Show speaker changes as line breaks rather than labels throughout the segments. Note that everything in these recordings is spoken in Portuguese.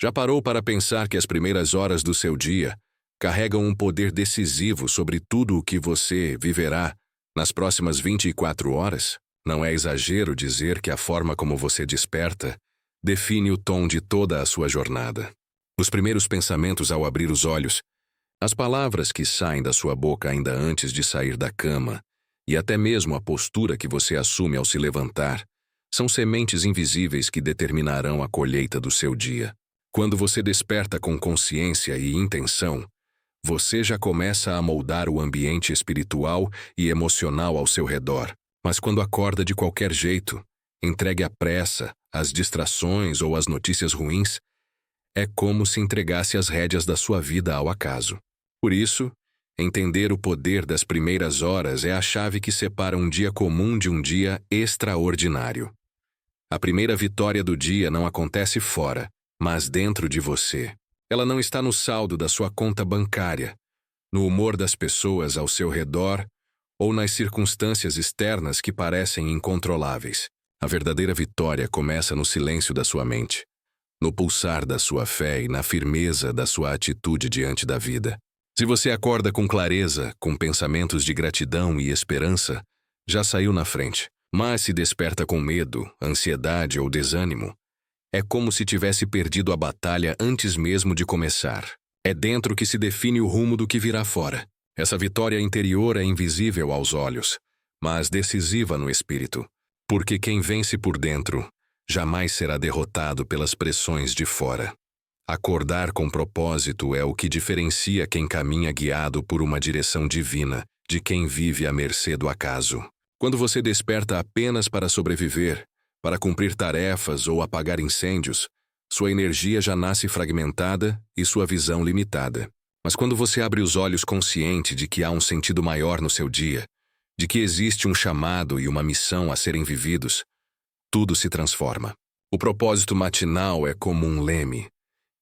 Já parou para pensar que as primeiras horas do seu dia carregam um poder decisivo sobre tudo o que você viverá nas próximas 24 horas? Não é exagero dizer que a forma como você desperta define o tom de toda a sua jornada. Os primeiros pensamentos ao abrir os olhos, as palavras que saem da sua boca ainda antes de sair da cama, e até mesmo a postura que você assume ao se levantar, são sementes invisíveis que determinarão a colheita do seu dia. Quando você desperta com consciência e intenção, você já começa a moldar o ambiente espiritual e emocional ao seu redor. Mas quando acorda de qualquer jeito, entregue à pressa, às distrações ou às notícias ruins, é como se entregasse as rédeas da sua vida ao acaso. Por isso, entender o poder das primeiras horas é a chave que separa um dia comum de um dia extraordinário. A primeira vitória do dia não acontece fora, mas dentro de você. Ela não está no saldo da sua conta bancária, no humor das pessoas ao seu redor ou nas circunstâncias externas que parecem incontroláveis. A verdadeira vitória começa no silêncio da sua mente, no pulsar da sua fé e na firmeza da sua atitude diante da vida. Se você acorda com clareza, com pensamentos de gratidão e esperança, já saiu na frente. Mas se desperta com medo, ansiedade ou desânimo, é como se tivesse perdido a batalha antes mesmo de começar. É dentro que se define o rumo do que virá fora. Essa vitória interior é invisível aos olhos, mas decisiva no espírito, porque quem vence por dentro jamais será derrotado pelas pressões de fora. Acordar com propósito é o que diferencia quem caminha guiado por uma direção divina de quem vive à mercê do acaso. Quando você desperta apenas para sobreviver, para cumprir tarefas ou apagar incêndios, sua energia já nasce fragmentada e sua visão limitada. Mas quando você abre os olhos consciente de que há um sentido maior no seu dia, de que existe um chamado e uma missão a serem vividos, tudo se transforma. O propósito matinal é como um leme,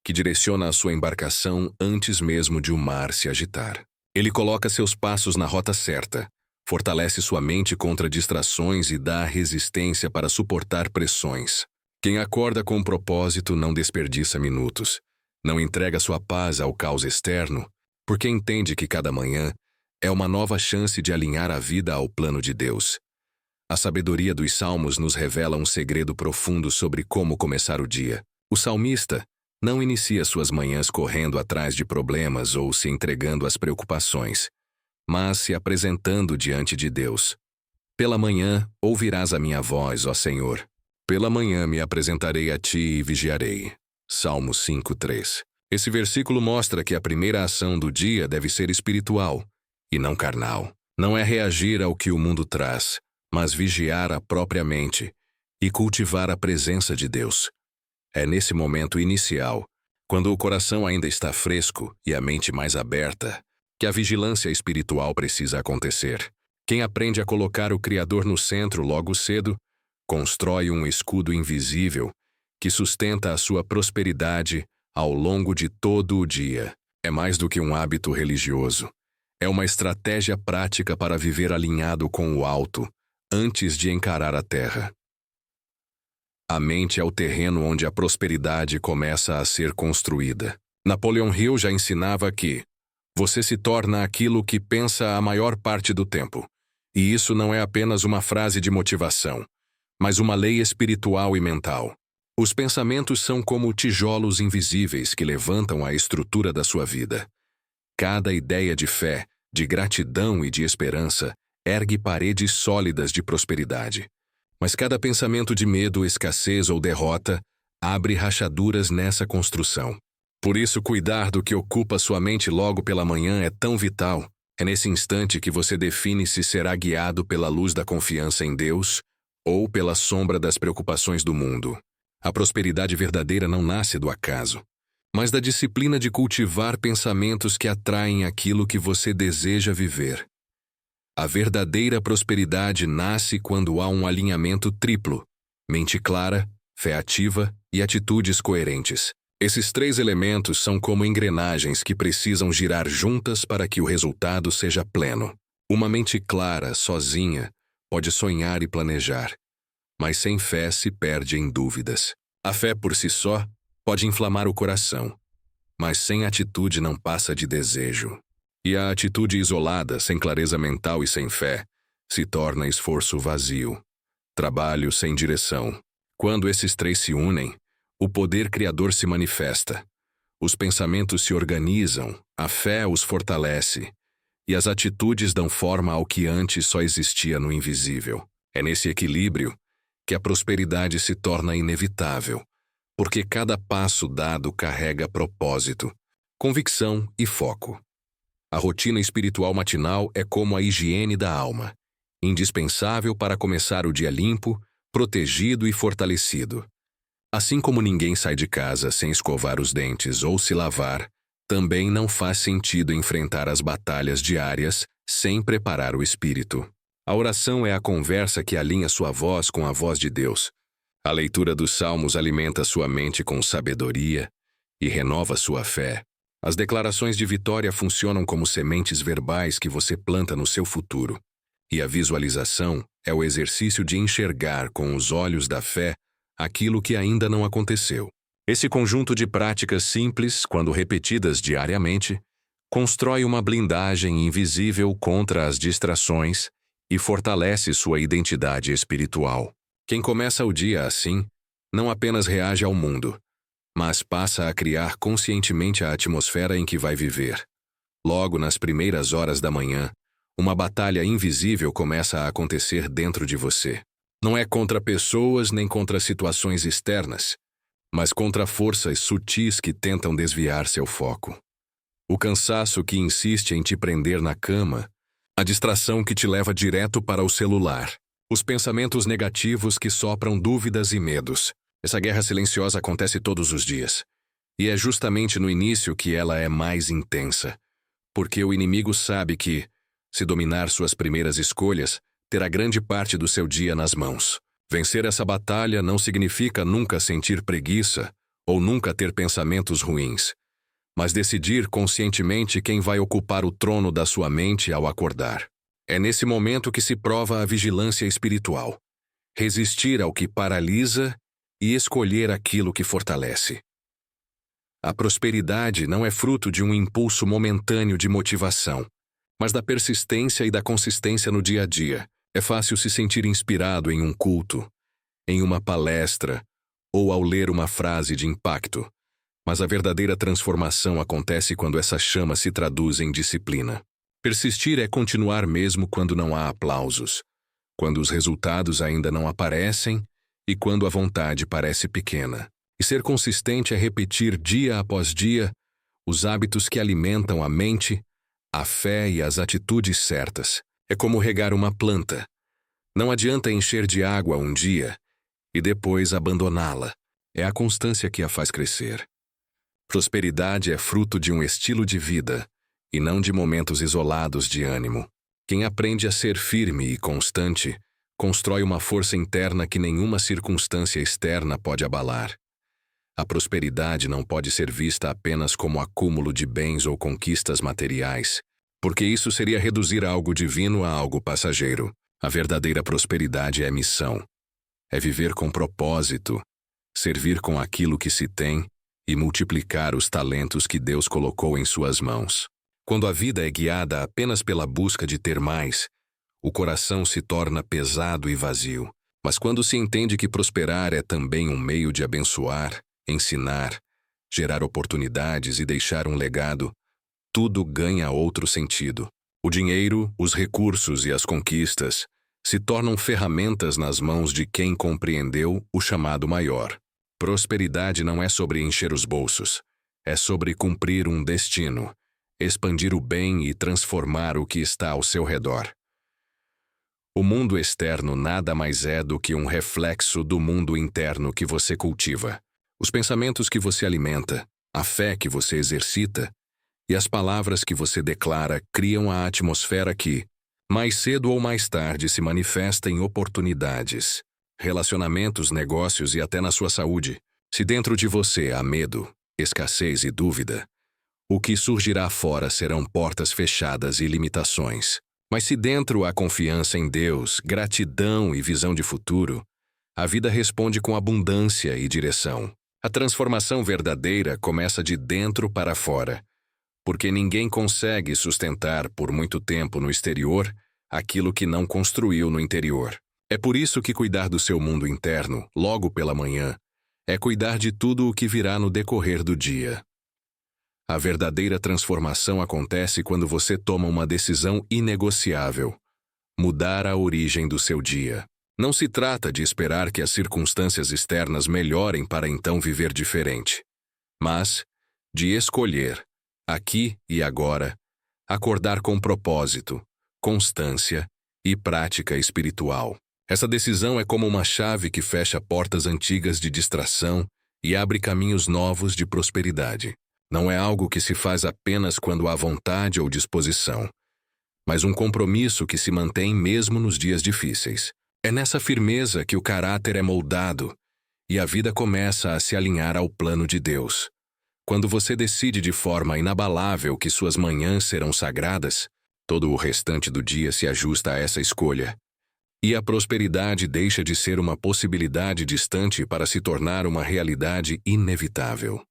que direciona a sua embarcação antes mesmo de o mar se agitar. Ele coloca seus passos na rota certa, fortalece sua mente contra distrações e dá resistência para suportar pressões. Quem acorda com propósito não desperdiça minutos, não entrega sua paz ao caos externo, porque entende que cada manhã é uma nova chance de alinhar a vida ao plano de Deus. A sabedoria dos Salmos nos revela um segredo profundo sobre como começar o dia. O salmista não inicia suas manhãs correndo atrás de problemas ou se entregando às preocupações, mas se apresentando diante de Deus. Pela manhã ouvirás a minha voz, ó Senhor. Pela manhã me apresentarei a ti e vigiarei. Salmo 5:3. Esse versículo mostra que a primeira ação do dia deve ser espiritual e não carnal. Não é reagir ao que o mundo traz, mas vigiar a própria mente e cultivar a presença de Deus. É nesse momento inicial, quando o coração ainda está fresco e a mente mais aberta, que a vigilância espiritual precisa acontecer. Quem aprende a colocar o Criador no centro logo cedo, constrói um escudo invisível que sustenta a sua prosperidade ao longo de todo o dia. É mais do que um hábito religioso. É uma estratégia prática para viver alinhado com o alto, antes de encarar a terra. A mente é o terreno onde a prosperidade começa a ser construída. Napoleon Hill já ensinava que você se torna aquilo que pensa a maior parte do tempo. E isso não é apenas uma frase de motivação, mas uma lei espiritual e mental. Os pensamentos são como tijolos invisíveis que levantam a estrutura da sua vida. Cada ideia de fé, de gratidão e de esperança ergue paredes sólidas de prosperidade. Mas cada pensamento de medo, escassez ou derrota abre rachaduras nessa construção. Por isso, cuidar do que ocupa sua mente logo pela manhã é tão vital. É nesse instante que você define se será guiado pela luz da confiança em Deus ou pela sombra das preocupações do mundo. A prosperidade verdadeira não nasce do acaso, mas da disciplina de cultivar pensamentos que atraem aquilo que você deseja viver. A verdadeira prosperidade nasce quando há um alinhamento triplo: mente clara, fé ativa e atitudes coerentes. Esses três elementos são como engrenagens que precisam girar juntas para que o resultado seja pleno. Uma mente clara, sozinha, pode sonhar e planejar, mas sem fé se perde em dúvidas. A fé por si só pode inflamar o coração, mas sem atitude não passa de desejo. E a atitude isolada, sem clareza mental e sem fé, se torna esforço vazio, trabalho sem direção. Quando esses três se unem, o poder criador se manifesta. Os pensamentos se organizam, a fé os fortalece, e as atitudes dão forma ao que antes só existia no invisível. É nesse equilíbrio que a prosperidade se torna inevitável, porque cada passo dado carrega propósito, convicção e foco. A rotina espiritual matinal é como a higiene da alma, indispensável para começar o dia limpo, protegido e fortalecido. Assim como ninguém sai de casa sem escovar os dentes ou se lavar, também não faz sentido enfrentar as batalhas diárias sem preparar o espírito. A oração é a conversa que alinha sua voz com a voz de Deus. A leitura dos salmos alimenta sua mente com sabedoria e renova sua fé. As declarações de vitória funcionam como sementes verbais que você planta no seu futuro. E a visualização é o exercício de enxergar com os olhos da fé aquilo que ainda não aconteceu. Esse conjunto de práticas simples, quando repetidas diariamente, constrói uma blindagem invisível contra as distrações e fortalece sua identidade espiritual. Quem começa o dia assim, não apenas reage ao mundo, mas passa a criar conscientemente a atmosfera em que vai viver. Logo nas primeiras horas da manhã, uma batalha invisível começa a acontecer dentro de você. Não é contra pessoas nem contra situações externas, mas contra forças sutis que tentam desviar seu foco. O cansaço que insiste em te prender na cama, a distração que te leva direto para o celular, os pensamentos negativos que sopram dúvidas e medos. Essa guerra silenciosa acontece todos os dias. E é justamente no início que ela é mais intensa, porque o inimigo sabe que, se dominar suas primeiras escolhas, terá grande parte do seu dia nas mãos. Vencer essa batalha não significa nunca sentir preguiça ou nunca ter pensamentos ruins, mas decidir conscientemente quem vai ocupar o trono da sua mente ao acordar. É nesse momento que se prova a vigilância espiritual. Resistir ao que paralisa e escolher aquilo que fortalece. A prosperidade não é fruto de um impulso momentâneo de motivação, mas da persistência e da consistência no dia a dia. É fácil se sentir inspirado em um culto, em uma palestra ou ao ler uma frase de impacto, mas a verdadeira transformação acontece quando essa chama se traduz em disciplina. Persistir é continuar mesmo quando não há aplausos, quando os resultados ainda não aparecem e quando a vontade parece pequena. E ser consistente é repetir dia após dia os hábitos que alimentam a mente, a fé e as atitudes certas. É como regar uma planta. Não adianta encher de água um dia e depois abandoná-la. É a constância que a faz crescer. Prosperidade é fruto de um estilo de vida e não de momentos isolados de ânimo. Quem aprende a ser firme e constante constrói uma força interna que nenhuma circunstância externa pode abalar. A prosperidade não pode ser vista apenas como acúmulo de bens ou conquistas materiais, porque isso seria reduzir algo divino a algo passageiro. A verdadeira prosperidade é missão. É viver com propósito, servir com aquilo que se tem e multiplicar os talentos que Deus colocou em suas mãos. Quando a vida é guiada apenas pela busca de ter mais, o coração se torna pesado e vazio. Mas quando se entende que prosperar é também um meio de abençoar, ensinar, gerar oportunidades e deixar um legado, tudo ganha outro sentido. O dinheiro, os recursos e as conquistas se tornam ferramentas nas mãos de quem compreendeu o chamado maior. Prosperidade não é sobre encher os bolsos, é sobre cumprir um destino, expandir o bem e transformar o que está ao seu redor. O mundo externo nada mais é do que um reflexo do mundo interno que você cultiva. Os pensamentos que você alimenta, a fé que você exercita e as palavras que você declara criam a atmosfera que, mais cedo ou mais tarde, se manifesta em oportunidades, relacionamentos, negócios e até na sua saúde. Se dentro de você há medo, escassez e dúvida, o que surgirá fora serão portas fechadas e limitações. Mas se dentro há confiança em Deus, gratidão e visão de futuro, a vida responde com abundância e direção. A transformação verdadeira começa de dentro para fora, porque ninguém consegue sustentar por muito tempo no exterior aquilo que não construiu no interior. É por isso que cuidar do seu mundo interno, logo pela manhã, é cuidar de tudo o que virá no decorrer do dia. A verdadeira transformação acontece quando você toma uma decisão inegociável: mudar a origem do seu dia. Não se trata de esperar que as circunstâncias externas melhorem para então viver diferente, mas de escolher, aqui e agora, acordar com propósito, constância e prática espiritual. Essa decisão é como uma chave que fecha portas antigas de distração e abre caminhos novos de prosperidade. Não é algo que se faz apenas quando há vontade ou disposição, mas um compromisso que se mantém mesmo nos dias difíceis. É nessa firmeza que o caráter é moldado e a vida começa a se alinhar ao plano de Deus. Quando você decide de forma inabalável que suas manhãs serão sagradas, todo o restante do dia se ajusta a essa escolha. E a prosperidade deixa de ser uma possibilidade distante para se tornar uma realidade inevitável.